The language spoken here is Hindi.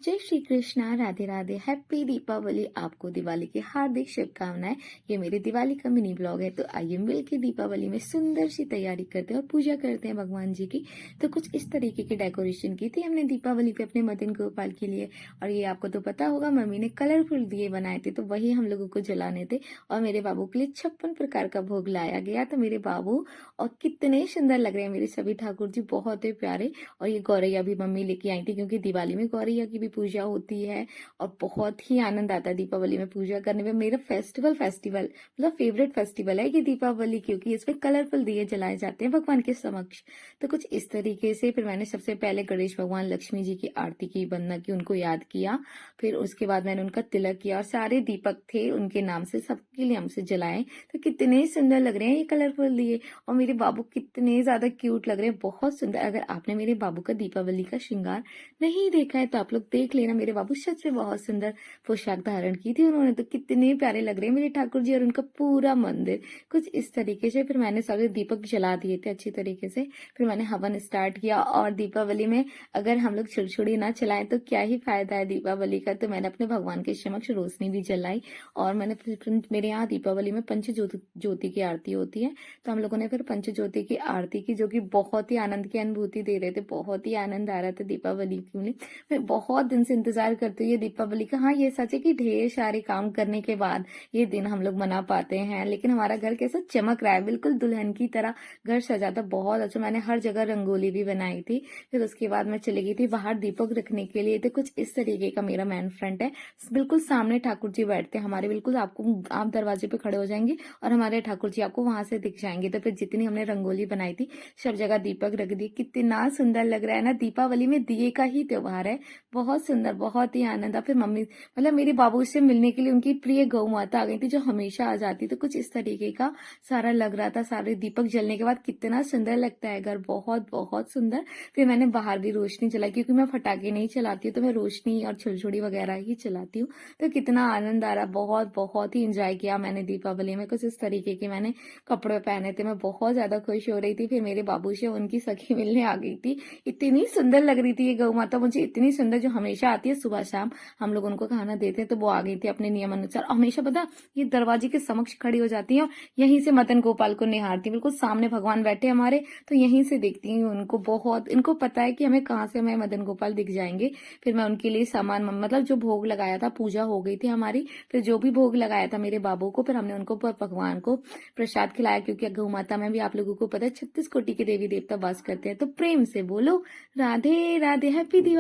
जय श्री कृष्णा, राधे राधे, हैप्पी दीपावली। आपको दिवाली की हार्दिक शुभकामनाएं। ये मेरे दिवाली का मिनी ब्लॉग है, तो आइए मिलकर दीपावली में सुंदर सी तैयारी करते हैं और पूजा करते हैं भगवान जी की। तो कुछ इस तरीके की डेकोरेशन की थी हमने दीपावली पे अपने मदन गोपाल के लिए। और ये आपको तो पता होगा, मम्मी ने कलरफुल दिए बनाए थे, तो वही हम लोगों को जलाने थे। और मेरे बाबू के लिए 56 प्रकार का भोग लाया गया। तो मेरे बाबू और कितने सुंदर लग रहे हैं मेरे सभी ठाकुर जी, बहुत ही प्यारे। और ये गौरैया भी मम्मी लेके आई थी, क्योंकि दिवाली में गौरैया की भी पूजा होती है। और बहुत ही आनंद आता है दीपावली में पूजा करने में। मेरा फेस्टिवल मतलब फेवरेट फेस्टिवल है ये दीपावली, क्योंकि इसमें कलरफुल दिए जलाए जाते हैं भगवान के समक्ष। तो कुछ इस तरीके से फिर मैंने सबसे पहले गणेश भगवान, लक्ष्मी जी की आरती की, वंदना की, उनको याद किया। फिर उसके बाद मैंने उनका तिलक किया और सारे दीपक थे उनके नाम से सबके लिए हमसे जलाए। तो कितने सुंदर लग रहे हैं ये कलरफुल दिए। और मेरे बाबू कितने ज्यादा क्यूट लग रहे हैं, बहुत सुंदर। अगर आपने मेरे बाबू का दीपावली का श्रृंगार नहीं देखा है तो आप लोग देख लेना। मेरे बाबू सच में बहुत सुंदर पोशाक धारण की थी उन्होंने, तो कितने प्यारे लग रहे हैं मेरे ठाकुर जी और उनका पूरा मंदिर। कुछ इस तरीके से फिर मैंने सारे दीपक जला दिए थे अच्छी तरीके से। फिर मैंने हवन स्टार्ट किया। और दीपावली में अगर हम लोग छुड़छुड़ी ना चलाएं तो क्या ही फायदा है दीपावली का। तो मैंने अपने भगवान के समक्ष रोशनी भी जलाई। और मैंने फिर मेरे यहाँ दीपावली में पंच ज्योति की आरती होती है, तो हम लोगों ने फिर पंच ज्योति की आरती की, जो कि बहुत ही आनंद की अनुभूति दे रहे थे। बहुत ही आनंद आ रहा था दीपावली की लिए। मैं बहुत दिन से इंतजार करती हूँ ये दीपावली का। हाँ, ये सच है कि ढेर सारे काम करने के बाद ये दिन हम लोग मना पाते हैं, लेकिन हमारा घर कैसा चमक रहा है, बिल्कुल दुल्हन की तरह घर सजा था। बहुत अच्छा, मैंने हर जगह रंगोली भी बनाई थी। फिर उसके बाद मैं चली गई थी बाहर दीपक रखने के लिए। तो कुछ इस तरीके का मेरा मैन फ्रंट है। बिल्कुल सामने ठाकुर जी बैठते हैं हमारे, बिल्कुल आपको, आप दरवाजे पे खड़े हो जाएंगे और हमारे ठाकुर जी आपको वहां से दिख जाएंगे। तो फिर जितनी हमने रंगोली बनाई थी सब जगह दीपक रख दिए। कितना सुंदर लग रहा है ना, दीपावली में दिए का ही त्योहार है। बहुत सुंदर, बहुत ही आनंद। फिर मम्मी, मतलब मेरे बाबू से मिलने के लिए उनकी प्रिय गौ माता आ गई थी, जो हमेशा आ जाती। तो कुछ इस तरीके का सारा लग रहा था। सारे दीपक जलने के बाद कितना सुंदर लगता है घर, बहुत बहुत सुंदर। फिर मैंने बाहर भी रोशनी चलाई, क्योंकि मैं पटाखे नहीं चलाती हूँ, तो मैं रोशनी और छुलछुड़ी वगैरह ही चलाती हूँ। तो कितना आनंद आ रहा, बहुत बहुत ही इंजॉय किया मैंने दीपावली में। कुछ इस तरीके के मैंने कपड़े पहने थे, मैं बहुत ज्यादा खुश हो रही थी। फिर मेरे बाबू से उनकी सखी मिलने आ गई थी। इतनी सुंदर लग रही थी ये गौ माता मुझे, इतनी सुंदर, जो हमेशा आती है सुबह शाम हम लोग उनको खाना देते हैं। तो वो आ गई थी अपने नियम अनुसार। हमेशा पता, ये दरवाजे के समक्ष खड़ी हो जाती है, यहीं से मदन गोपाल को निहारती, बिल्कुल सामने भगवान बैठे हमारे, तो यहीं से देखती हूँ उनको। बहुत इनको पता है कि हमें कहाँ से हमें मदन गोपाल दिख जाएंगे। फिर मैं उनके लिए सामान, मतलब जो भोग लगाया था, पूजा हो गई थी हमारी, फिर जो भी भोग लगाया था मेरे बाबू को, फिर हमने उनको भगवान को प्रसाद खिलाया। क्योंकि गौ माता में भी आप लोगों को पता है 36 कोटि के देवी देवता वास करते हैं। तो प्रेम से बोलो राधे राधे, हैप्पी दिवाली।